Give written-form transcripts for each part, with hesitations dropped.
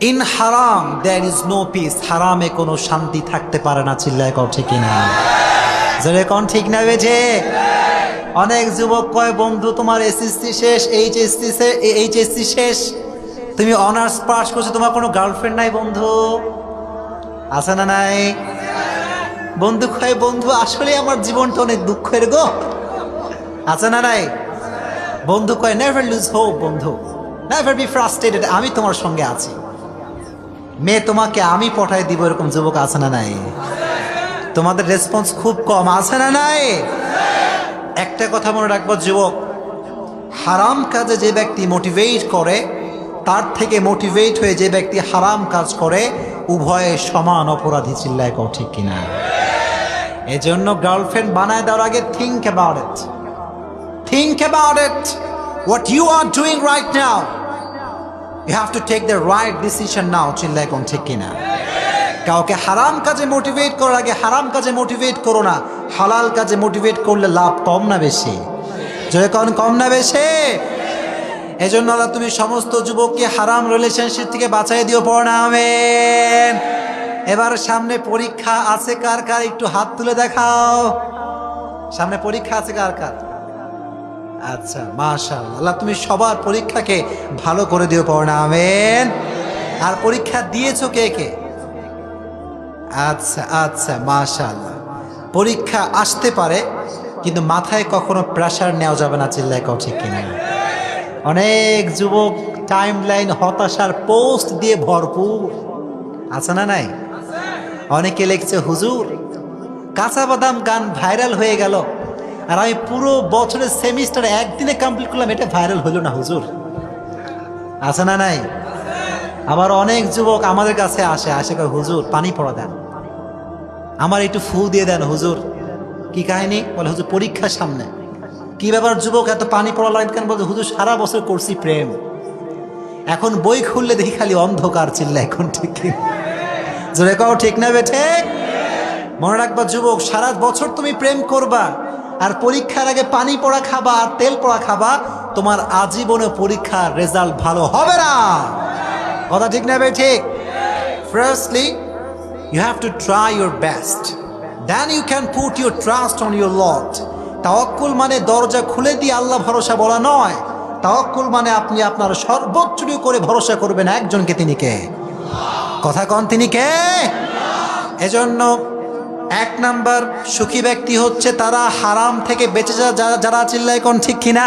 In হারাম there is no piece, হারামে কোনো শান্তি থাকতে পারে না। চিল্লায় কও ঠিক কিনা? জোরে কোন ঠিক না বেজে? অনেক যুবক কয় বন্ধু তোমার এসএসসি শেষ, এইচএসসি শেষ, তুমি অনার্স পাস করছো, তোমার কোনো গার্লফ্রেন্ড নাই বন্ধু? আছে না নাই? বন্ধু কয় বন্ধু আসলে আমার জীবনটা অনেক দুঃখের গো। আছে না নাই? বন্ধু কয় নেভার লুজ হোপ, বন্ধু নেভার বি ফ্রাস্ট্রেটেড, আমি তোমার সঙ্গে আছি, মেয়ে তোমাকে আমি পটাই দিব, এরকম যুবক আছে না নাই? তোমাদের রেসপন্স খুব কম, আছে না নাই? একটা কথা মনে রাখবো যুবক, হারাম কাজে যে ব্যক্তি মোটিভেট করে তার থেকে মোটিভেট হয়ে যে ব্যক্তি হারাম কাজ করে উভয়ে সমান অপরাধী। চিল্লায় কও ঠিক কিনা? এজন্য গার্লফ্রেন্ড বানায় দেওয়ার আগে think about it, think about it, what you are doing right now, you have to take the right decision now. চিল্লায় কও ঠিক কিনা? কাউকে হারাম কাজে মোটিভেট করার আগে হারাম কাজে মোটিভেট করো না, হালাল কাজে মোটিভেট করলে লাভ কম না বেশি? জয় কোন কম না বেশি? এজন্য আল্লাহ তুমি সমস্ত যুবককে হারাম রিলেশনশিপ থেকে বাঁচাই দিও, পড়না আমিন। এবার সামনে পরীক্ষা আছে কার কার, একটু হাত তুলে দেখাও। সামনে পরীক্ষা আছে কার কার? আচ্ছা মাশাআল্লাহ, আল্লাহ তুমি সবার পরীক্ষাকে ভালো করে দিও, পড়না আমিন। আর পরীক্ষা দিয়েছো কে কে? আচ্ছা আচ্ছা মাশাআল্লাহ। পরীক্ষা আসতে পারে কিন্তু মাথায় কখনো প্রেশার নেওয়া যাবে না। চিল্লায় কও ঠিক কিনা? অনেক যুবক টাইম লাইন হতাশার পোস্ট দিয়ে ভরপুর, আছে না নাই? অনেকে লিখছে হুজুর কাঁচা বাদাম গান ভাইরাল হয়ে গেল, আর আমি পুরো বছরের সেমিস্টার একদিনে কমপ্লিট করলাম, এটা ভাইরাল হলো না হুজুর। আছে না নাই? আবার অনেক যুবক আমাদের কাছে আসে কয় হুজুর পানি পড়া দেন, আমার একটু ফু দিয়ে দেন হুজুর। কি কাহিনী? বলে হুজুর পরীক্ষার সামনে। কি ব্যাপার যুবক এত পানি পড়া লাগে কেন? বলছে হুজুর সারা বছর করছি প্রেম, এখন বই খুললে দেখি খালি অন্ধকার। চিল্লা এখন ঠিক জোরে কও ঠিক না বেঠে? মনে রাখবা যুবক, সারা বছর তুমি প্রেম করবা আর পরীক্ষার আগে পানি পড়া খাবা আর তেল পড়া খাবা, তোমার আজীবনে পরীক্ষার রেজাল্ট ভালো হবে না। কথা ঠিক না বেঠে? Firstly you have to try your best, then you can put your trust on your Lord. তাওয়াক্কুল মানে দরজা খুলে দিয়ে আল্লাহ ভরসা বলা নয়। তাওয়াক্কুল মানে আপনি আপনার সর্বোচ্চটুকু করে ভরসা করবেন একজনকে, তিনি কে? কথা কন তিনি কে? এজন্য এক নাম্বার সুখী ব্যক্তি হচ্ছে তারা হারাম থেকে বেঁচে যারা চিল্লায় কোন ঠিক কিনা?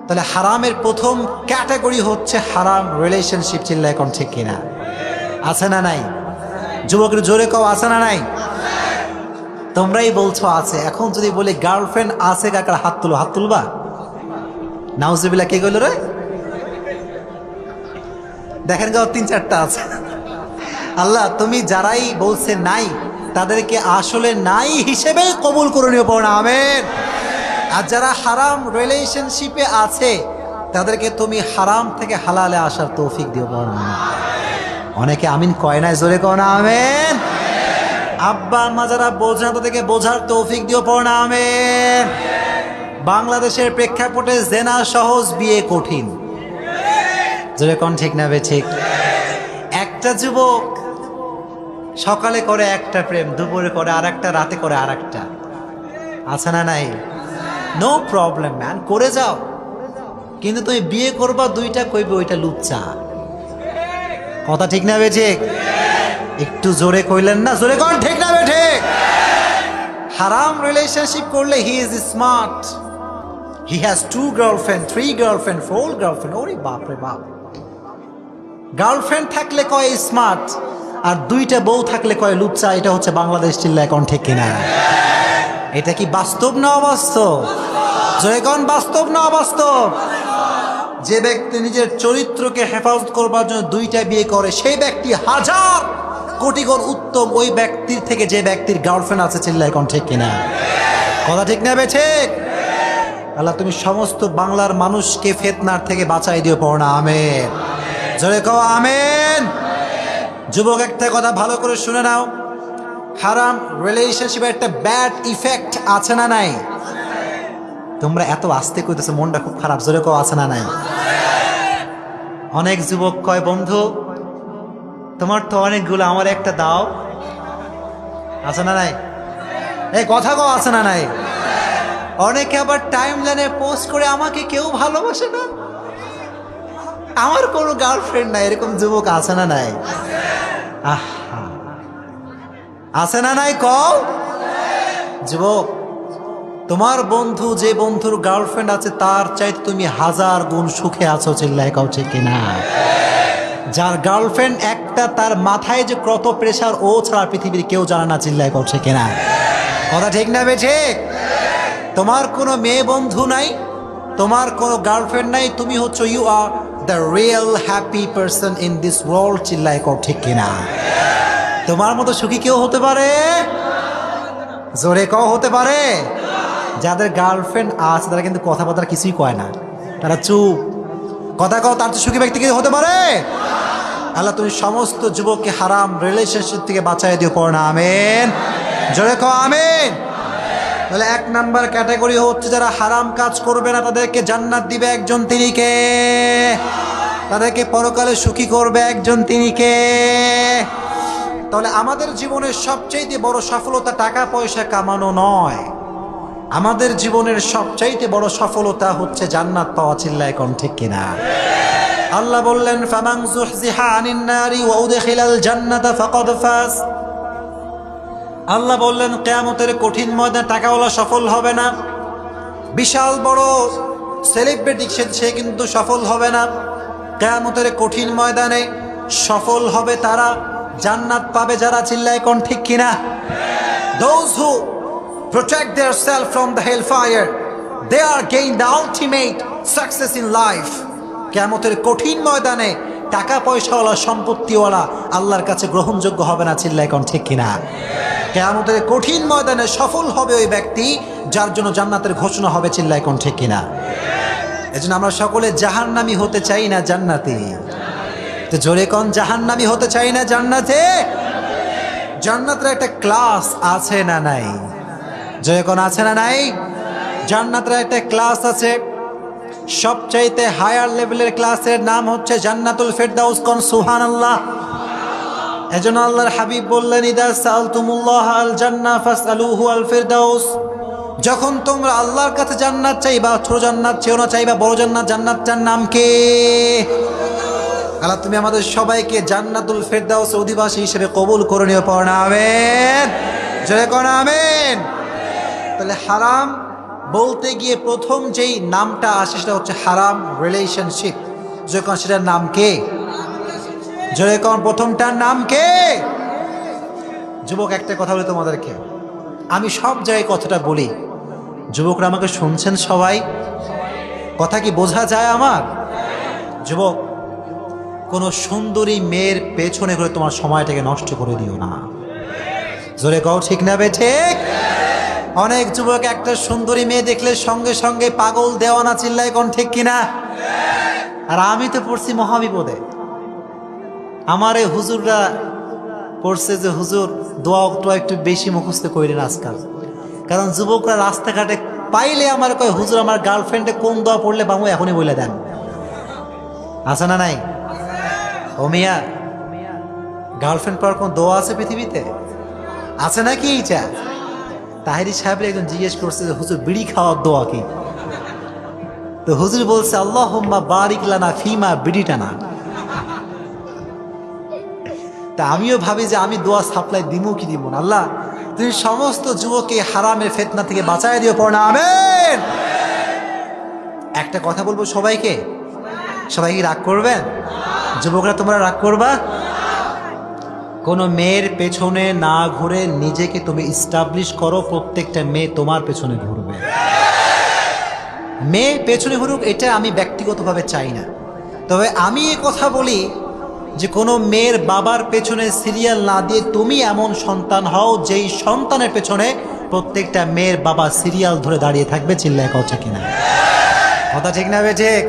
তাহলে হারামের প্রথম ক্যাটাগরি হচ্ছে হারাম রিলেশনশিপ। চিল্লায় কোন ঠিক কিনা? আছে না নাই? যুবকের জোরে কও আছে না নাই? তোমরাই বলছো আছে। এখন যদি বলি গার্লফ্রেন্ড আছে কাকার হাত তুলো, হাত তুলবা? নাউজুবিল্লাহ কে কইল রে? দেখেন গাও 3-4টা আছে। আল্লাহ তুমি যারাই বলছে নাই তাদেরকে আসলে নাই হিসেবে কবুল করে নিও, পড়না আমিন। আর যারা হারাম রিলেশনশিপে আছে তাদেরকে তুমি হারাম থেকে হালালে আসার তৌফিক দিও, পড়না অনেকে আমিন কয় নাই, জোরে কও না আমিন। আব্বা আম্মা যারা বোঝা তাদেরকে বোঝার তৌফিক দিও, পড়না আমিন। বাংলাদেশের প্রেক্ষাপটে জেনা সহজ, বিয়ে কঠিন। জোরে কোন ঠিক না বে ঠিক? একটা যুবক সকালে করে একটা প্রেম, দুপুরে করে আরেকটা, রাতে করে আরেকটা। আছে না নাই? নো প্রবলেম ম্যান, করে যাও, কিন্তু তুমি বিয়ে করবা দুইটা, কইবে ওইটা লুচ্চা। কথা ঠিক না বে ঠিক? একটু জোরে কইলেন না? জোরে কোন ঠিক না বে ঠিক? হারাম রিলেশনশিপ করলে he is smart, he has 2 girlfriend, 3 girlfriend, 4 girlfriend. ওরে বাপ রে বাপ! গার্লফ্রেন্ড থাকলে কয় স্মার্ট, আর 2টা বউ থাকলে কয় লুচ্চা। এটা হচ্ছে বাংলাদেশ। চিল্লায় কোন ঠিক কিনা? এটা কি বাস্তব না অবাস্তব? জয় কোন বাস্তব না অবাস্তব? যে ব্যক্তি নিজের চরিত্রকে হেফাজত করবার জন্য 2টা বিয়ে করে সেই ব্যক্তি হাজার কোটি গুণ উত্তম ওই ব্যক্তির থেকে যে ব্যক্তির গার্লফ্রেন্ড আছে। চিল্লায় কোন ঠিক কিনা? কথা ঠিক না বে ঠিক? আল্লাহ তুমি সমস্ত বাংলার মানুষকে ফিতনার থেকে বাঁচাই দিও, পড়না আমিন। জোরে কও আমিন। যুবক একটা কথা ভালো করে শুনে নাও, হারাম রিলেশনশিপের একটা ব্যাড ইফেক্ট আছে না নাই? তোমরা এত আস্তে কইতেছো, মনটা খুব খারাপ। জোরে কও আছে না নাই? অনেক যুবক কয়, বন্ধু তোমার তো অনেকগুলো, আমার একটা দাও। আছে না নাই? এই কথা কও, আছে না নাই? অনেকে আবার টাইম লাইনে পোস্ট করে, আমাকে কেউ ভালোবাসে না, আমার কোনো গার্লফ্রেন্ড নাই। এরকম যুবক আছে না নাই? আহা, আছে না নাই? কও যুবক, তোমার বন্ধু, যে বন্ধুর গার্লফ্রেন্ড আছে তার চাইতে তুমি 1000 গুণ সুখে আছো। চিল্লায় কও ঠিক কিনা? যার গার্লফ্রেন্ড একটা, তার মাথায় যে কত প্রেশার ও ছাড়া পৃথিবীর কেউ জানে না। চিল্লায় কও ঠিক কিনা? কথা ঠিক না বে ঠিক? তোমার কোনো মেয়ে বন্ধু নাই, তোমার কোনো গার্লফ্রেন্ড নাই, তুমি হচ্ছে you are the real happy person in this world. চিল্লায় কও ঠিক কিনা? তোমার মতো সুখী কেউ হতে পারে? জোরে কও, হতে পারে? যাদের গার্লফ্রেন্ড আছে তারা কিন্তু কথাবার্তা কিছুই কয় না, তারা চুপ। কথা কও, তার তো সুখী ব্যক্তি কেউ হতে পারে? আল্লাহ তুমি সমস্ত যুবককে হারাম রিলেশনশিপ থেকে বাঁচাই দিও, পড়ো না আমিন। জোরে কও আমিন। তাহলে 1 নাম্বার ক্যাটাগরি হচ্ছে যারা হারাম কাজ করবে না, তাদেরকে জান্নাত দিবে একজন, তিনি কে? তাদেরকে পরকালে সুখী করবে একজন, তিনি কে? তাহলে আমাদের জীবনের সবচাইতে বড় সফলতা টাকা পয়সা কামানো নয়, আমাদের জীবনের সবচাইতে বড় সফলতা হচ্ছে জান্নাত পাওয়া। চিল্লায় কোন ঠিক কিনা? আল্লাহ বললেন, ফামান যুহজিহা আনিন নারি ওয়া উদখিলাল জান্নাতা ফাকাদ ফাজ। আল্লাহ বললেন, কিয়ামতের কঠিন ময়দানে টাকাওয়ালা সফল হবে না, বিশাল বড় সেলিব্রিটি সে কিন্তু সফল হবে না। কিয়ামতের কঠিন ময়দানে সফল হবে তারা, জান্নাত পাবে যারা। চিল্লায় কোন ঠিক কিনা? Those who protect themselves from the hellfire, they are gain the ultimate success in life. কিয়ামতের কঠিন ময়দানে টাকা পয়সাওয়ালা, সম্পত্তিওয়ালা আল্লাহর কাছে গ্রহণযোগ্য হবে না। চিল্লায় কোন ঠিক কিনা? কিয়ামতের কঠিন ময়দানে সফল হবে ওই ব্যক্তি যার জন্য জান্নাতের ঘোষণা হবে। চিল্লায় কোন ঠিক কিনা? এজন্য আমরা সকলে জাহান্নামী হতে চাই না জান্নাতি? তো জোরে কোন, জাহান্নামী হতে চাই না জান্নাতে? জান্নাতের একটা ক্লাস আছে না নাই? জোরে কোন, আছে না নাই? জান্নাতের একটা ক্লাস আছে, সবচাইতে হায়ার লেভেলের ক্লাসের নাম হচ্ছে জান্নাতুল ফেরদাউস। কোন সুবহানাল্লাহ। এজন্য আল্লাহর হাবিব বললেন, ইদা সালতুমুল্লাহ আল জান্নাহ ফাসআলুহু আল ফেরদাউস। যখন তোমরা আল্লাহর কাছে জান্নাত চাইবা, ছোট জান্নাত চেও না, চাইবা বড় জান্নাত। জান্নাতটার নাম কি? আল্লাহ তুমি আমাদের সবাইকে জান্নাতুল ফেরদাউসের অধিবাসী হিসেবে কবুল করে নিও, পড়ো না আমিন। জোরে কোন আমিন। তাহলে হারাম বলতে গিয়ে প্রথম যেই নামটা আসে সেটা হচ্ছে হারাম রিলেশনশিপ। জোরে কোন, সেটার নাম কে? জোরে কোন, প্রথমটার নাম কে? যুবক, একটা কথা বলি তোমাদেরকে, আমি সব জায়গায় কথাটা বলি, যুবকরা আমাকে শুনছেন সবাই? কথা কি বোঝা যায় আমার? যুবক, কোনো সুন্দরী মেয়ের পেছনে করে তোমার সময়টাকে নষ্ট করে দিও না। জোরে কও ঠিক না বে ঠিক? অনেক যুবক একটা সুন্দরী মেয়ে দেখলে সঙ্গে সঙ্গে পাগল দেওয়ানা। চিল্লায় কোন ঠিক কিনা? আর আমি তো পড়ছি মহাবিপদে। আমার এই হুজুররা পড়ছে যে হুজুর দোয়া টোয়া একটু বেশি মুখস্থ করেন আজকাল, কারণ যুবকরা রাস্তাঘাটে পাইলে আমার কয়, হুজুর আমার গার্লফ্রেন্ডে কোন দোয়া পড়লে বামু এখনই বলে দেন। আছে না নাই? ও মিয়া, গার্লফ্রেন্ড পাওয়ার কোন দোয়া আছে পৃথিবীতে? আছে নাকি? এইটা তাহিরি সাহেবের একজন জিজ্ঞেস করছে যে হুজুর বিড়ি খাওয়ার দোয়া কি? তো হুজুর বলছে, আল্লাহুম্মা বারিক লানা ফিমা বিড়ি টানা। তা আমিও ভাবি যে আমি দোয়া সাপ্লাই দিমু কি দিব না। আল্লাহ তুমি সমস্ত যুবককে হারামের ফিতনা থেকে বাঁচায় দিও, পড়ো না আমিন। একটা কথা বলবো সবাইকে, সবাই কি রাগ করবেন? যুবকরা তোমরা রাগ করবা? কোনো মেয়ের পেছনে না ঘুরে নিজেকে তুমি ইস্টাবলিশ করো, প্রত্যেকটা মেয়ে তোমার পেছনে ঘুরবে। মেয়ে পেছনে ঘুরুক এটা আমি ব্যক্তিগতভাবে চাই না, তবে আমি এ কথা বলি যে কোনো মেয়ের বাবার পেছনে সিরিয়াল না দিয়ে তুমি এমন সন্তান হও যেই সন্তানের পেছনে প্রত্যেকটা মেয়ের বাবা সিরিয়াল ধরে দাঁড়িয়ে থাকবে। চিল্লায় কথা কিনা? কথা ঠিক না? ঠিক।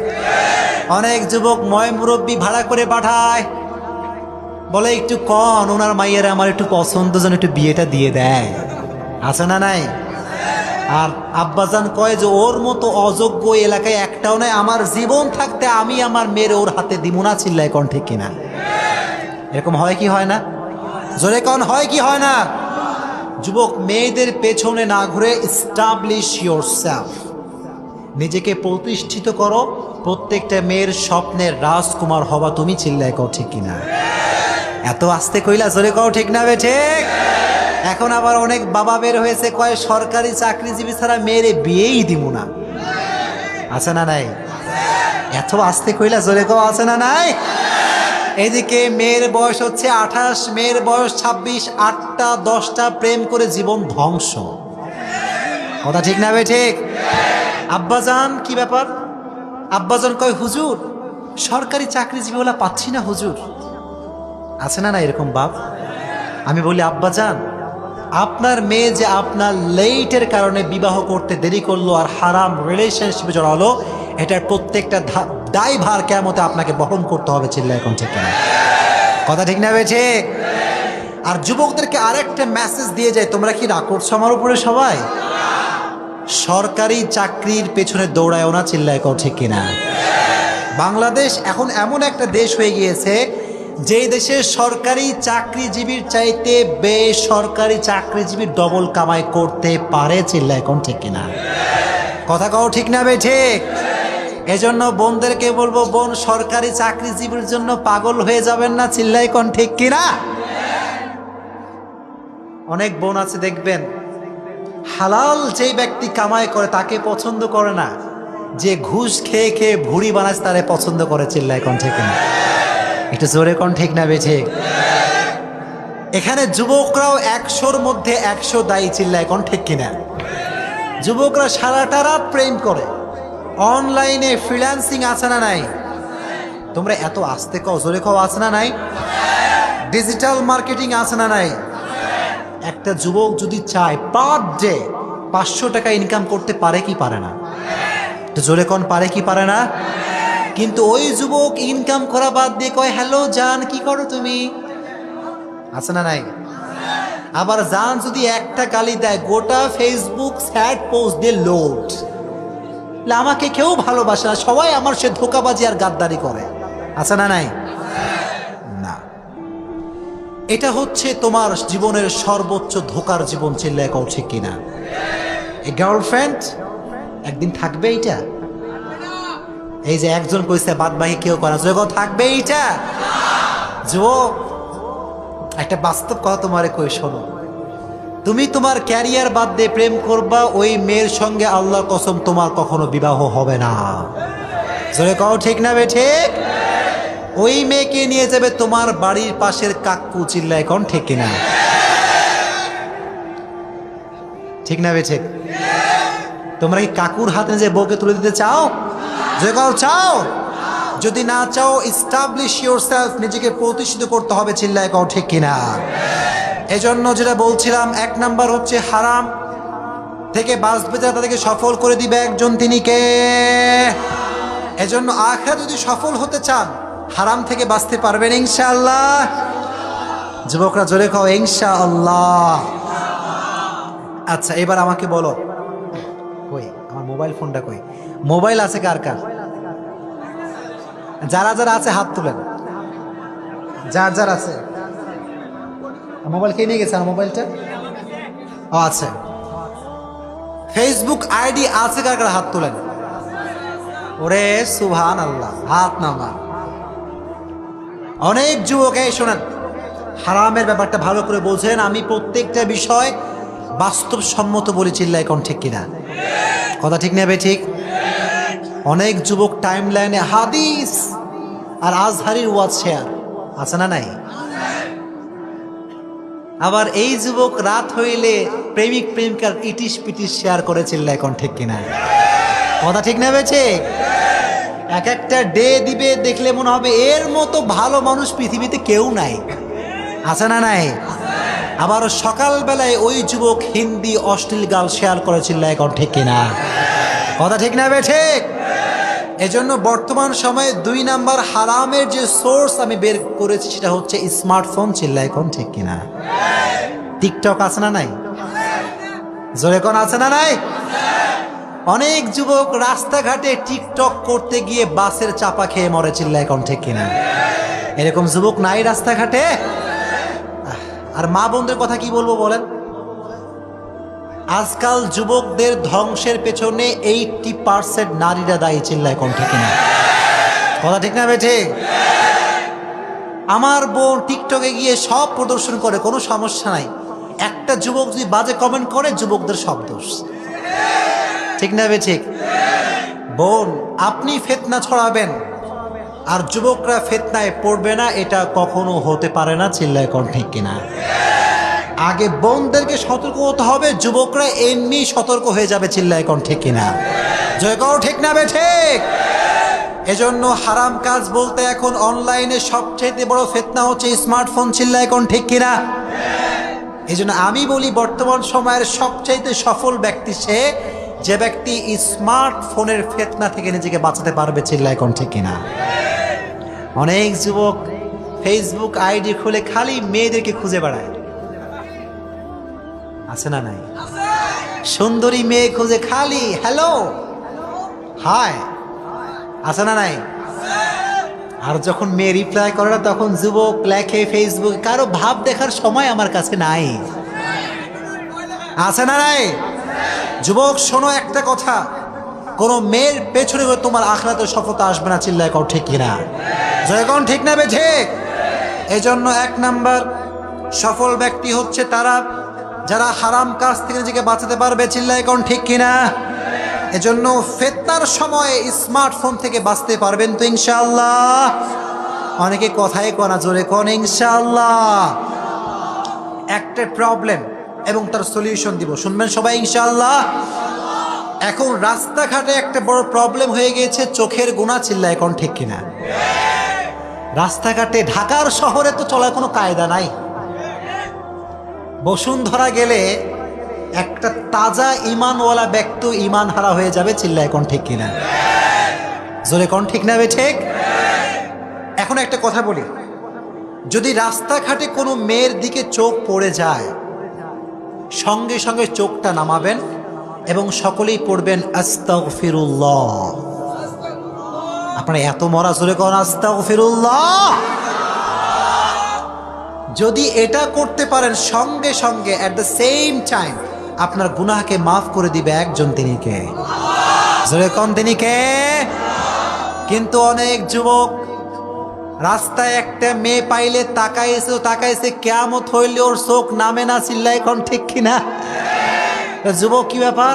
অনেক যুবক ময় মুরব্বী ভাড়া করে পাঠায়, বলে একটু কন ওনার মাইয়েরা আমার একটু পছন্দ, যেন একটু বিয়েটা দিয়ে দেয়। আছে না নাই? আর আব্বাজান কয় যে ওর মতো অযোগ্য এলাকায় একটাও নাই, আমার জীবন থাকতে আমি আমার মেয়ের ওর হাতে দিব না। চিল্লায় কোন ঠিক কিনা? এরকম হয় কি হয় না? জোরে কোন হয় কি হয় না? যুবক, মেয়েদের পেছনে না ঘুরে এস্টাবলিশ ইয়োরসেলফ, নিজেকে প্রতিষ্ঠিত করো। প্রত্যেকটা মেয়ের স্বপ্নের রাজকুমার হবা তুমি। চিল্লায় কও ঠিক কিনা? এত আস্তে কইলা, জোরে কও ঠিক না? ঠিক। এখন আবার অনেক বাবা বের হয়েছে, কয় সরকারি চাকরিজীবী ছাড়া মেয়েরে বিয়েই দিব না। আছে না নাই? এত আস্তে কইলা, জোরে কও আছে না নাই? এদিকে মেয়ের বয়স হচ্ছে 28, মেয়ের বয়স 26, 8টা 10টা প্রেম করে জীবন ধ্বংস। কথা ঠিক না? ঠিক। আব্বাজান কি ব্যাপার? আব্বাজান কয় হুজুর সরকারি চাকরিজীবীওয়ালা পাচ্ছি না হুজুর। আছে না না এরকম বাপ? আমি বলি আব্বাজান, আপনার মেয়ে যে আপনার লেটের কারণে বিবাহ করতে দেরি করলো আর হারাম রিলেশনশিপে জড়ালো, এটার প্রত্যেকটা দায়ভার কিয়ামতে আপনাকে বহন করতে হবে। চিল্লা এখন ঠিক না? কথা ঠিক না? ঠিক। আর যুবকদেরকে আরেকটা মেসেজ দিয়ে যায়, তোমরা কি রাগ করছো আমার উপরে সবাই? সরকারি চাকরির পেছনে দৌড়ায়ও না। চিল্লায় কও ঠিক কিনা? বাংলাদেশ এখন এমন একটা দেশ হয়ে গিয়েছে যে দেশে সরকারি চাকরিজীবীর চাইতে বেসরকারি চাকরিজীবীর ডবল কামাই করতে পারে। চিল্লায় কোন ঠিক কিনা? কথা কও ঠিক না? ঠিক। এজন্য বোনদেরকে বলবো, বোন সরকারি চাকরিজীবীর জন্য পাগল হয়ে যাবেন না। চিল্লায় কোন ঠিক কিনা? অনেক বোন আছে দেখবেন, হালাল যেই ব্যক্তি কামাই করে তাকে পছন্দ করে না, যে ঘুষ খেয়ে খেয়ে ভুড়ি বানায় তারে পছন্দ করে। চিল্লায় কোন ঠিক কিনা? একটু জোরে কোন ঠিক না? ঠিক। এখানে যুবকরাও 100-র মধ্যে 100 দায়ী। চিল্লায় কোন ঠিক কিনা? যুবকরা সারাটা রাত প্রেম করে, অনলাইনে ফ্রিল্যান্সিং আছে না নাই? তোমরা এত আস্তে কও, জোরে কও আছে না নাই? ডিজিটাল মার্কেটিং আছে না নাই? একটা যুবক যদি চায় পার ডে 500 টাকা ইনকাম করতে পারে কি পারে না? তো জোরে কোন পারে কি পারে না? কিন্তু ওই যুবক ইনকাম করা বাদ দিয়ে কয়, হ্যালো জান কি করো তুমি? আছে না নাই? আবার জান যদি একটা গালি দেয়, গোটা ফেসবুক স্যাড পোস্ট দিয়ে লোড, আমাকে কেউ ভালোবাসে না, সবাই আমার সে ধোকাবাজি আর গাদ্দারি করে। আছে না নাই? না, এটা হচ্ছে তোমার জীবনের সর্বোচ্চ ধোকার জীবন। চিল্লায় কও ঠিক কিনা? এই গার্লফ্রেন্ড একদিন থাকবে এইটা? এই যে একজন কইছে বাদ বাকি কেউ করে না, জগৎ থাকবে এইটা? যুবক, একটা বাস্তব কথা তোমারে কই শোনো, তুমি তোমার ক্যারিয়ার বাদ দিয়ে প্রেম করবা, ওই মেয়ের সঙ্গে আল্লাহর কসম তোমার কখনো বিবাহ হবে না। জোরে কও ঠিক না? ঠিক। ওই মেয়েকে নিয়ে যাবে তোমার বাড়ির পাশের কাকু। চিল্লায় কোন ঠিক কিনা? ঠিক না? ঠিক। তোমরা কি কাকুর হাতে যে বউকে তুলে দিতে চাও? যে কাউ চাও? যদি না চাও, এস্টাবলিশ ইয়োরসেলফ, নিজেকে প্রতিষ্ঠিত করতে হবে। চিল্লায় কও ঠিক কিনা? এজন্য যেটা বলছিলাম, 1 নাম্বার হচ্ছে হারাম থেকে বাঁচবে যারা, তাদেরকে সফল করে দিবে একজন, তিনি কে? এজন্য আখিরাতে যদি সফল হতে চান, হারাম থেকে বাঁচতে পারবেন ইনশাআল্লাহ। যুবকরা জোরে কও ইনশাআল্লাহ। আচ্ছা, এবার আমাকে বলো, কই আমার মোবাইল ফোনটা কই? মোবাইল আছে কার কার? যারা যারা আছে হাত তুলেন। যার যার আছে। মোবাইল কে নিয়ে গেছে? আমার মোবাইলটা আছে। ফেসবুক আইডি আছে কার কার? হাত তুলেন। ওরে সুবহানাল্লাহ, হাত নামা। অনেক যুবক, এই শোনেন, হারামের ব্যাপারটা ভালো করে বোঝেন। আমি প্রত্যেকটা বিষয় বাস্তবসম্মত বলি। চিল্লায় কোন ঠিক কিনা? কথা ঠিক নেবে? ঠিক। অনেক যুবক টাইম লাইনে হাদিস আর আজহারির ওয়াজ শেয়ার, আছে না নাই? আবার এই যুবক রাত হইলে প্রেমিক প্রেমিকার ইটিস পিটিস শেয়ার করে। চিল্লায় কোন ঠিক কিনা? কথা ঠিক নেবে? ঠিক। এক একটা ডে দিবে, দেখলে মনে হবে এর মতো ভালো মানুষ পৃথিবীতে কেউ নাই। আছে না নাই? আবার সকালবেলায় ওই যুবক হিন্দি অশ্লীল গাল শেয়ার করে। চিল্লায় কোন ঠিক কিনা? কথা ঠিক নেবে? ঠিক। এজন্য বর্তমান সময়ে 2 নাম্বার হারামের যে সোর্স আমি বের করেছি, সেটা হচ্ছে স্মার্টফোন। চিল্লায় কোন ঠিক কিনা? টিকটক আছে না নাই? জোরে কোন আছে না নাই? অনেক যুবক রাস্তাঘাটে টিকটক করতে গিয়ে বাসের চাপা খেয়ে মরে, চিল্লায় কোন ঠিক কিনা? এরকম যুবক নাই রাস্তাঘাটে? আর মা বোনদের কথা কি বলবো বলেন? আজকাল যুবকদের ধ্বংসের পেছনে 80% নারীরা দায়ী, চিল্লায় কোন ঠিক কিনা? কথা ঠিক না বেঠে? আমার বোন টিকটকে গিয়ে সব প্রদর্শন করে, কোনো সমস্যা নাই। একটা যুবক যদি বাজে কমেন্ট করে, যুবকদের সব দোষ, ঠিক না বে ঠিক? বোন, আপনি ফিতনা ছড়াবেন আর যুবকরা ফিতনায় পড়বে না, এটা কখনো হতে পারে না, চিল্লায় কোন ঠিক কিনা? আগে বোনদেরকে সতর্ক হতে হবে, যুবকরা এমনি সতর্ক হয়ে যাবে, চিল্লায় কোন ঠিক কিনা? জয় করো ঠিক না বে ঠিক? এজন্য হারাম কাজ বলতে এখন অনলাইনে সবচেয়ে বড় ফিতনা হচ্ছে স্মার্টফোন, চিল্লায় কোন ঠিক কিনা? এজন্য আমি বলি, বর্তমান সময়ের সবচাইতে সফল ব্যক্তি সে, যে ব্যক্তি স্মার্টফোনের ফিতনা থেকে নিজেকে বাঁচাতে পারবে, চিল্লায় কোন ঠিক কিনা? অনেক যুবক ফেসবুক আইডি খুলে খালি মেয়েদেরকে খুঁজে বেড়ায়, আছে না নাই? সুন্দরী মেয়ে খুঁজে খালি হ্যালো হাই, আছে না নাই? আর যখন মেয়ে রিপ্লাই করে না, তখন যুবক লেখে ফেসবুক, কারো ভাব দেখার সময় আমার কাছে নাই, আছে না নাই? যুবক শোনো একটা কথা, কোন মেয়ের পেছনে তোমার আখরাতে সফলতা আসবে না, চিল্লায় কও ঠিক কিনা? যখন ঠিক না বে ঠিক? এজন্য 1 নাম্বার সফল ব্যক্তি হচ্ছে তারা যারা হারাম কাজ থেকে নিজেকে বাঁচাতে পারবে, চিল্লায় কোন ঠিক কিনা? এজন্য ফিতনার সময় স্মার্টফোন থেকে বাঁচতে পারবেন তো ইনশাআল্লাহ? অনেকে কথাই কনা, জোরে কোন ইনশাআল্লাহ? একটা প্রবলেম এবং তার সলিউশন দিব, শুনবেন সবাই ইনশাআল্লাহ? এখন রাস্তাঘাটে একটা বড় প্রবলেম হয়ে গিয়েছে, চোখের গুণা, চিল্লায় কোন ঠিক কিনা? রাস্তাঘাটে ঢাকার শহরে তো চলার কোনো কায়দা নাই। বসুন্ধরা গেলে একটা তাজা ইমানওয়ালা ব্যক্তি ইমান হারা হয়ে যাবে, চিল্লায় কোন ঠিক কিনা? জোরে কোন ঠিক না বে ঠিক? এখন একটা কথা বলি, যদি রাস্তাঘাটে কোনো মেয়ের দিকে চোখ পড়ে যায়, সঙ্গে সঙ্গে চোখটা নামাবেন এবং সকলেই পড়বেন আস্তাগফিরুল্লাহ। আপনারা এত মরা, জোরে কোন আস্তাগফিরুল্লাহ। যদি এটা করতে পারেন, সঙ্গে সঙ্গে অ্যাট দ্য সেম টাইম আপনার গুনাহকে মাফ করে দিবে একজন, তিনি কে? জোরে কোন তিনি কে? কিন্তু অনেক যুবক রাস্তায় একটা মেয়ে পাইলে তাকাইছে, কিয়ামত হইলে ওর চোখ নামে না, চিল্লায় কোন ঠিক কিনা? যুবক কি ব্যাপার,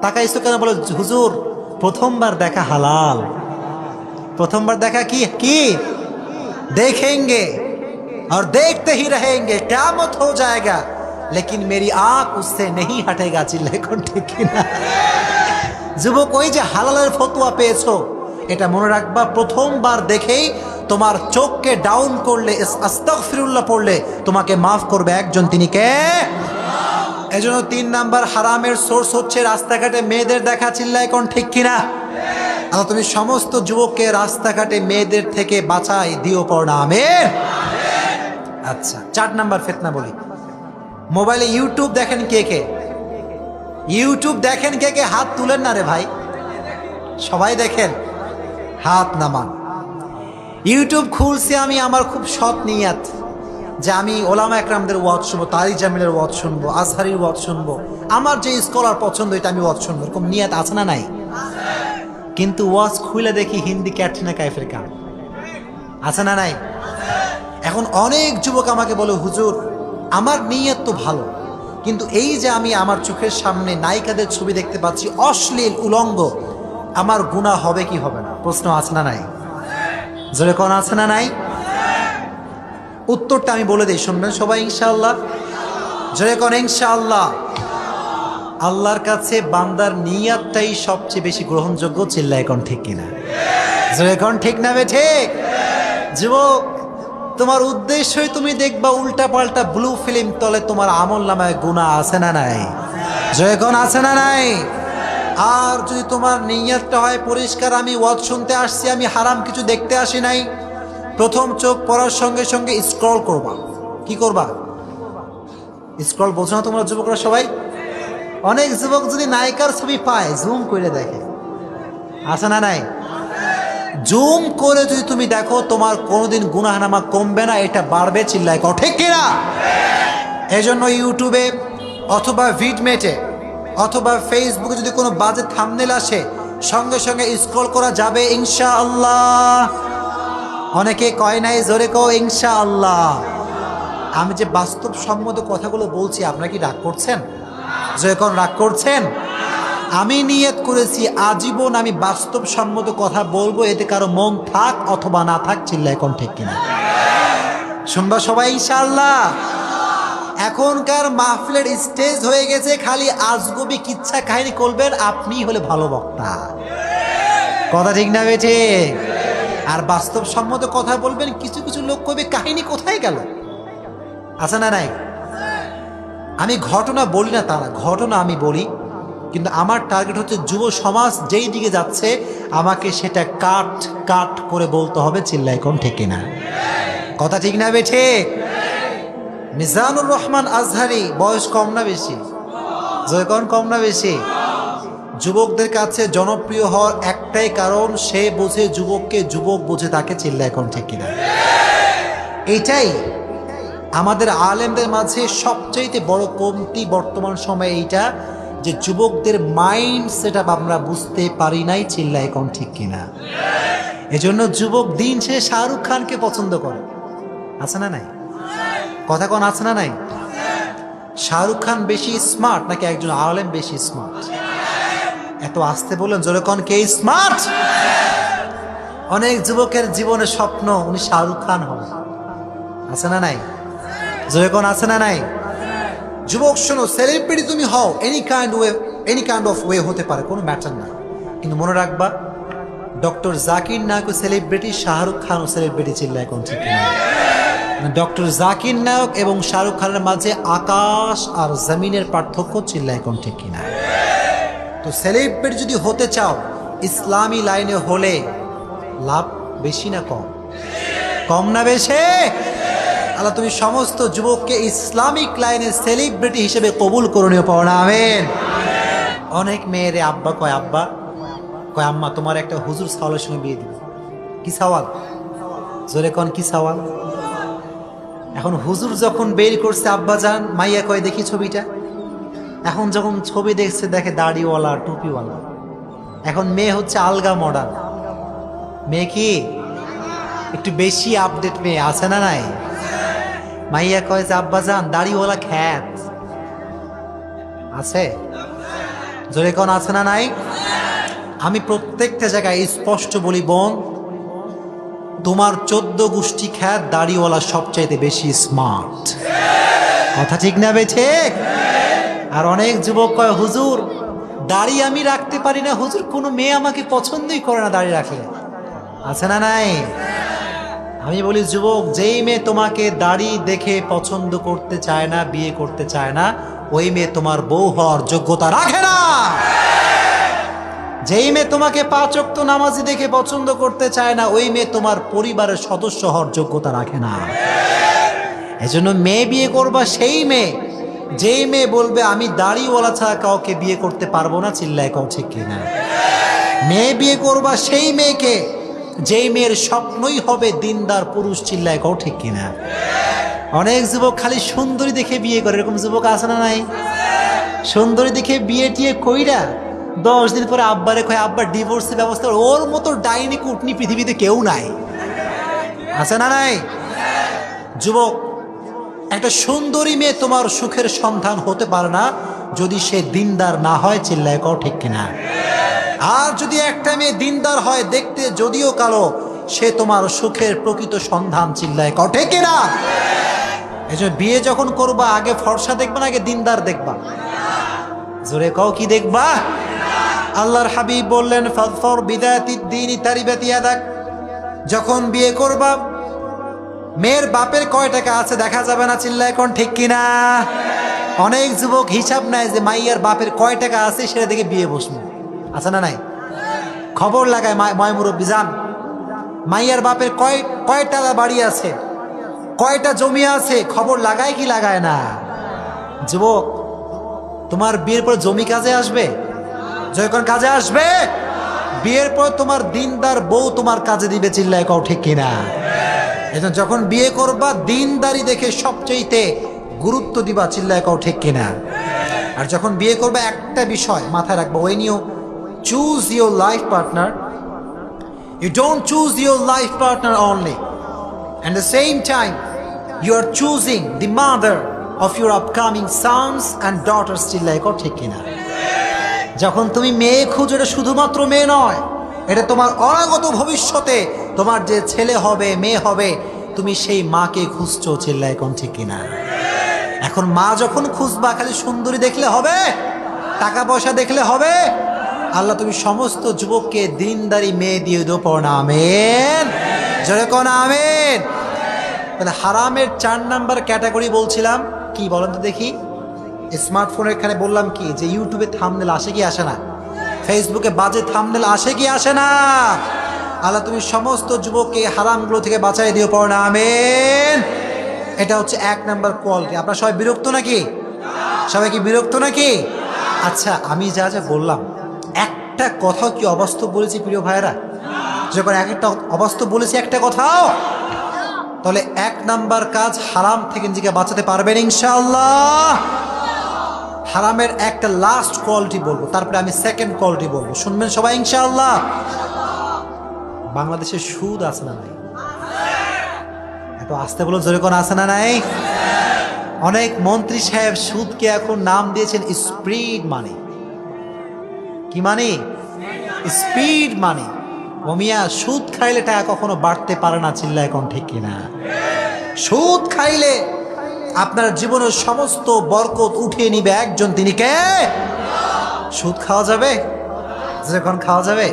তাকাইছো কেন? বলে হুজুর, প্রথমবার দেখা হালাল, প্রথমবার দেখা কি देखेंगे और देखते ही रहेंगे, क़यामत हो जाएगा, लेकिन मेरी आंख उससे नहीं हटेगा, चिल्लाए कोन ठीक किना? যুবক, ওই যে হালালের ফতোয়া পেয়েছো, এটা মনে রাখবা, প্রথমবার দেখেই তোমার চোখকে ডাউন করলে, আস্তাগফিরুল্লাহ পড়লে তোমাকে মাফ করবে একজন, তিনি কে? এজন্য 3 নাম্বার হারামের সোর্স হচ্ছে রাস্তাঘাটে মেয়েদের দেখা, চিল্লায় কোন ঠিক কিনা? আল্লাহ তুমি সমস্ত যুবককে রাস্তাঘাটে মেয়েদের থেকে বাঁচাই দিও, পড় না আমিন। আচ্ছা, 4 নাম্বার ফিতনা বলি, মোবাইলে ইউটিউব দেখেন কে কে? ইউটিউব দেখেন কে কে? হাত তুলেন না রে ভাই, সবাই দেখেন, হাত নামান। ইউটিউব খুলছি আমি, আমার খুব সৎ নিয়াত যে আমি ওলামা একরামদের ওয়াজ শুনবো, তারিক জামিলের ওয়াজ শুনবো, আজহারির ওয়াজ শুনবো, আমার যে স্কলার পছন্দ এটা আমি ওয়াজ শুনবো, এরকম নিয়াত আছে না নাই? কিন্তু ওয়াজ খুলে দেখি হিন্দি ক্যাটরিনা কাইফের গান, আছে না নাই? এখন অনেক যুবক আমাকে বলে, হুজুর আমার নিয়ত তো ভালো, কিন্তু এই যে আমি আমার চোখের সামনে নায়িকাদের ছবি দেখতে পাচ্ছি, অশ্লীল উলঙ্গ, আমার গুনাহ হবে কি হবে না? প্রশ্ন আছে না নাই? জোরে কোন আছে না নাই? উত্তরটা আমি বলে দিই, শুনবেন সবাই ইনশাআল্লাহ? জোরে কোন ইনশাআল্লাহ? আল্লাহর কাছে বান্দার নিয়াতটাই সবচেয়ে বেশি গ্রহণযোগ্য, চিল্লায় কোন ঠিক কিনা? জোরে কোন ঠিক না বে ঠিক? যুবক, তোমার উদ্দেশ্যই তুমি দেখবা উল্টা পাল্টা ব্লু ফিল্ম তলে তোমার আমল নামায় গুনাহ আছে না নাই? জোরে কোন আছে না নাই? আর যদি তোমার নিয়তটা হয় পরিষ্কার, আমি ওয়াজ শুনতে আসছি, আমি হারাম কিছু দেখতে আসি নাই, প্রথম চোখ পড়ার সঙ্গে সঙ্গে স্ক্রল করবা। কি করবা? স্ক্রল বোঝো না তোমরা যুবকরা সবাই? অনেক যুবক যদি নায়িকার ছবি পায় জুম করে দেখে, আছে না নাই? জুম করে যদি তুমি দেখো তোমার কোনোদিন গুনাহনামা কমবে না, এটা বাড়বে। চিল্লায় কও ঠিক কিনা? এজন্য ইউটিউবে অথবা ভিডমেটে অথবা ফেসবুকে যদি কোনো বাজে থাম্বনেল আসে সঙ্গে সঙ্গে স্ক্রল করা যাবে ইনশাআল্লাহ। অনেকে কয় নাই, জোরে কও ইনশাআল্লাহ। আমি যে বাস্তবসম্মত কথাগুলো বলছি আপনারা কি রাগ করছেন? যখন রাগ করছেন, আমি নিয়ত করেছি আজীবন আমি বাস্তবসম্মত কথা বলবো, এতে কারো মন থাক অথবা না থাক। চিল্লায় কোন ঠিক কিনা? শুনবা সবাই ইনশাআল্লাহ? এখনকার মাহফিলের স্টেজ হয়ে গেছে খালি আজগবি কিচ্ছা কাহিনী করবেন, আপনি হলে ভালো বক্তা। কথা ঠিক না বেঠে? আর বাস্তবসম্মত কথা বলবেন, কিছু কিছু লোক কইবে কাহিনী কোথায় গেল, আছে না নাই? আমি ঘটনা বলি না তা না, ঘটনা আমি বলি, কিন্তু আমার টার্গেট হচ্ছে যুব সমাজ যেই দিকে যাচ্ছে আমাকে সেটা কাট কাট করে বলতে হবে। চিল্লায় কোন ঠিক কিনা? কথা ঠিক না বেঠে? মিজানুর রহমান আজহারি বয়স কম না বেশি? জয়কন কম না বেশি? যুবকদের কাছে জনপ্রিয় হওয়ার একটাই কারণ, সে বোঝে যুবককে, যুবক বোঝে তাকে। চিল্লায় কোন ঠিক কিনা? এইটাই আমাদের আলেমদের মাঝে সবচেয়ে বড় কমতি বর্তমান সময়ে, এইটা যে যুবকদের মাইন্ড সেট আপ আমরা বুঝতে পারি নাই। চিল্লায় কোন ঠিক কিনা? এজন্য যুবক দিন শেষে শাহরুখ খানকে পছন্দ করে, আছে না নাই? কথা কোন আছে না নাই? শাহরুখ খান বেশি স্মার্ট নাকি একজন আলেম বেশি স্মার্ট? এত আসতে বলেন, জোরে কোন কে স্মার্ট? অনেক যুবকের জীবনে স্বপ্ন উনি শাহরুখ খান হবে, আছে না নাই? জোরে কোন আছে না নাই? যুবক শোনো, সেলিব্রিটি তুমি হও, এনি কাইন্ড অফ ওয়ে হতে পারে, কোনো ম্যাটার না, কিন্তু মনে রাখবা doctor Zakir Naik celebrity, Shahrukh খানও celebrity. চিল্লায় কোন ঠিক কিনা? ডক্টর জাকির নায়ক এবং শাহরুখ খানের মাঝে আকাশ আর জমিনের পার্থক্য। চিল্লায় কোন ঠিক কিনা? তো সেলিব্রিটি যদি হতে চাও ইসলামী লাইনে হলে লাভ বেশি না কম? কম না বেশি? আল্লাহ তুমি সমস্ত যুবককে ইসলামিক লাইনে সেলিব্রিটি হিসেবে কবুল করণীয় পাও না, আমিন। অনেক মেয়েরে আব্বা কয়, আব্বা কয় আম্মা তোমার একটা হুজুর সাওয়ালের সঙ্গে বিয়ে দিব। কি সওয়াল? জোরে কোন কি সওয়াল? এখন হুজুর যখন বের করছে আব্বা যান, মাইয়া কয় দেখি ছবিটা। এখন যখন ছবি দেখছে দেখে দাড়িওয়ালা টুপিওয়ালা। এখন মেয়ে হচ্ছে আলগা মডার্ন মেয়ে, কি একটু বেশি আপডেট মেয়ে, আছে না নাই? মাইয়া কয় যে আব্বা যান দাড়িওয়ালা খ্যাত আছে? জোরে কোন আছে না নাই? আমি প্রত্যেকটা জায়গায় স্পষ্ট বলি, বোন তোমার 14 গোষ্ঠী খ্যাত দাড়িওয়ালা সবচাইতে বেশি স্মার্ট। কথা ঠিক না বেঠে? আর অনেক যুবক কয় হুজুর দাড়ি আমি রাখতে পারি না, হুজুর কোনো মেয়ে আমাকে পছন্দই করে না দাড়ি রাখলে, আছে না নাই? আমি বলি যুবক, যেই মেয়ে তোমাকে দাড়ি দেখে পছন্দ করতে চায় না, বিয়ে করতে চায় না, ওই মেয়ে তোমার বউ হওয়ার যোগ্যতা রাখে না। যেই মেয়ে তোমাকে 5 ওয়াক্ত নামাজি দেখে পছন্দ করতে চায় না, ওই মেয়ে তোমার পরিবারের সদস্য হওয়ার যোগ্যতা রাখে না। এজন্য মেয়ে বিয়ে করবা সেই মেয়ে, যেই মেয়ে বলবে আমি দাড়িওয়ালা ছাড়া কাউকে বিয়ে করতে পারবো না। চিল্লায় কও ঠিক কিনা? মেয়ে বিয়ে করবা সেই মেয়েকে, যেই মেয়ের স্বপ্নই হবে দিনদার পুরুষ। চিল্লায় কও ঠিক কিনা? অনেক যুবক খালি সুন্দরী দেখে বিয়ে করে, এরকম যুবক আছে না নাই? সুন্দরী দেখে বিয়ে টিয়ে কইরা 10 দিন পরে আব্বারে কয় আব্বা ডিভোর্সের ব্যবস্থা, ওর মতো ডাইনি কুটনি পৃথিবীতে কেউ নাই, আছে না নাই? যুবক, একটা সুন্দরী মেয়ে তোমার সুখের সন্ধান হতে পারে না যদি সে দিনদার না হয়। চিল্লায় কও ঠিক কিনা? আর যদি একটা মেয়ে দিনদার হয়, দেখতে যদিও কালো, সে তোমার সুখের প্রকৃত সন্ধান। চিল্লায় কও ঠিক কিনা? এজন্য বিয়ে যখন করবা আগে ফর্সা দেখবা না, আগে দিনদার দেখবা। জোরে কও কি দেখবা? আল্লাহর হাবিব বললেন ফাযফর বিদাতিদ দীনি তারিবাত ইয়াদাক। যখন বিয়ে করবা মেয়ের বাপের কয় টাকা আছে দেখা যাবে না। চিল্লায় কোন ঠিক কিনা? অনেক যুবক হিসাব নেয় যে মাইয়ার বাপের কয় টাকা আছে সেটা দেখে বিয়ে বসবো, আছে না নাই? খবর লাগায় ময় মুরব্বী যান, মাইয়ার বাপের কয়টা বাড়ি আছে, কয়টা জমি আছে, খবর লাগায় কি লাগায় না? যুবক তোমার বিয়ের পর জমি কাজে আসবে? যখন কাজে আসবে, বিয়ের পর তোমার দিনদার বউ তোমার কাজে দিবে, চিল্লায় কও ঠিক কিনা? এজন্য যখন বিয়ে করবা দিনদারি দেখে সবচেয়েতে গুরুত্ব দিবা, চিল্লায় কও ঠিক কিনা? আর যখন বিয়ে করবে একটা বিষয় মাথায় রাখবো, when you choose your life partner, you don't choose your life partner only, and the same time you are choosing the mother of your upcoming sons and daughters, চিল্লায় কও ঠিক কিনা? যখন তুমি মেয়ে খুঁজো, এটা শুধুমাত্র মেয়ে নয়, এটা তোমার অনাগত ভবিষ্যতে তোমার যে ছেলে হবে মেয়ে হবে, তুমি সেই মাকে খুঁজছো, চিল্লায় কোন ঠিক কিনা? এখন মা যখন খুঁজবা খালি সুন্দরী দেখলে হবে, টাকা পয়সা দেখলে হবে? আল্লাহ তুমি সমস্ত যুবককে দিনদারি মেয়ে দিয়ে দেবো, পড়না আমিন, জোরে কোন আমিন। তাহলে হারামের 4 নাম্বার ক্যাটাগরি বলছিলাম কি বলেন তো দেখি? স্মার্টফোনের এখানে বললাম কি যে ইউটিউবে থাম্বনেল আসে কি আসে না, ফেসবুকে বাজে থাম্বনেল আসে কি আসে না? আল্লাহ তুমি সমস্ত যুবককে হারামগুলো থেকে বাঁচাই দিও, পড়না আমিন। এটা হচ্ছে 1 নাম্বার কোয়ালিটি। আপনারা সবাই বিরক্ত নাকি? সবাই কি বিরক্ত নাকি? আচ্ছা, আমি যা যা বললাম একটা কথাও কি অবাস্তব বলেছি প্রিয় ভাইয়েরা? যখন একটা অবাস্তব বলেছি একটা কথাও, তাহলে 1 নাম্বার কাজ হারাম থেকে নিজেকে বাঁচাতে পারবেন ইনশাআল্লাহ। হারামের একটা লাস্ট কোয়ালিটি বলবো, তারপরে আমি সেকেন্ড কোয়ালিটি বলবো, শুনবেন সবাই ইনশাআল্লাহ। বাংলাদেশে সুদ আছে না নাই? এত আসতে বলো, জোরে কোন আছে না নাই? অনেক মন্ত্রী সাহেব সুদকে এখন নাম দিয়েছেন স্পিড মানি। কি মানি? স্পিড মানি। ওমিয়া, সুদ খাইলে টাকা কখনো বাড়তে পারে না, চিল্লায় কোন ঠিক কিনা? সুদ খাইলে আপনার জীবনের সমস্ত বরকত উঠিয়ে নিবে একজন, তিনি কে? সুদ খাওয়া যাবে? যখন খাওয়া যাবে?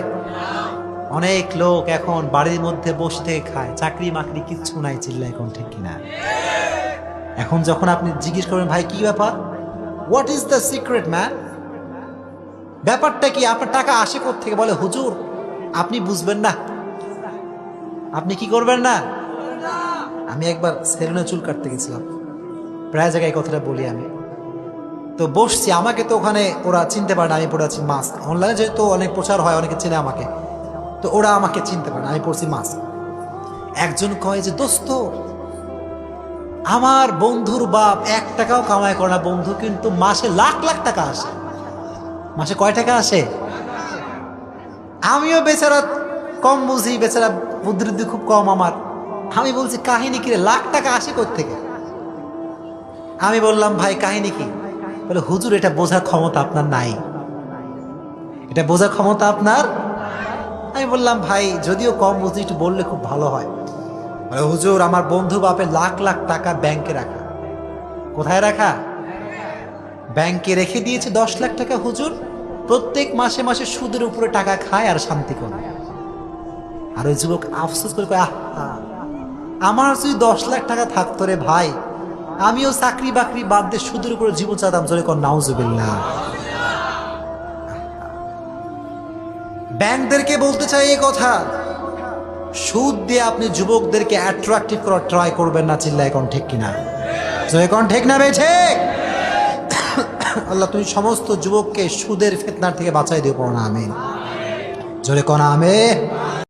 অনেক লোক এখন বাড়ির মধ্যে বসে থেকে খায়, চাকরি মাকরি কিচ্ছু নাই, চিল্লায় কোন ঠিক কিনা? এখন যখন আপনি জিজ্ঞেস করবেন ভাই কি ব্যাপার, what is the secret man, ব্যাপারটা কি, আপনার টাকা আসে কোত্থেকে? বলে হুজুর আপনি বুঝবেন না। আপনি কি করবেন না? আমি একবার সেলুনে চুল কাটতে গেছিলাম, প্রায় জায়গায় কথাটা বলি আমি, তো বসছি, আমাকে তো ওখানে ওরা চিনতে পারে না, আমি পড়ে আছি মাস্ক। অনলাইনে যেহেতু অনেক প্রচার হয়, অনেকে চেনে আমাকে, তো ওরা আমাকে চিনতে পারে না, আমি পড়ছি মাস্ক। একজন কয় যে দোস্ত, আমার বন্ধুর বাপ 1 টাকাও কামাই করে না, বন্ধু কিন্তু মাসে লাখ লাখ টাকা আসে। মাসে কয় টাকা আসে? আমিও বেচারা কম বুঝি, বেচারা বুদ্ধি খুব কম আমার। আমি বলছি কাহিনী কি রে, লাখ টাকা আসে কোত্থেকে? আমি বললাম ভাই কাহিনী কি? বলে হুজুর এটা বোঝার ক্ষমতা আপনার নাই, এটা বোঝার ক্ষমতা আপনার। আমি বললাম ভাই যদিও কম বুঝি, একটু বললে খুব ভালো হয়। বলে হুজুর আমার বন্ধু বাপের লাখ লাখ টাকা ব্যাংকে রাখা। কোথায় রাখা? ব্যাংকে রেখে দিয়েছে 10 লাখ টাকা হুজুর, প্রত্যেক মাসে মাসে সুদের উপরে টাকা খায় আর শান্তি করে। আর ওই যুবক আফসোস করে কয়, আহা আমার যদি 10 লাখ টাকা থাকতো রে ভাই, আমিও চাকরি বাকরি বাদ দিয়ে সুদের উপরে জীবন চাইতাম, জোরে কর নাউজুবিল্লাহ। ব্যাংকদেরকে বলতে চাই এই কথা, সুদ দিয়ে আপনি যুবকদেরকে অ্যাট্রাকটিভ করার ট্রাই করবেন না, চিল্লা এখন ঠিক কিনা? এখন ঠিক না ভাই? ঠিক। আল্লাহ তুমি সমস্ত যুবককে সুদের ফিতনার থেকে বাঁচাই দিও, পড়না আমিন, জোরে কোন আমিন।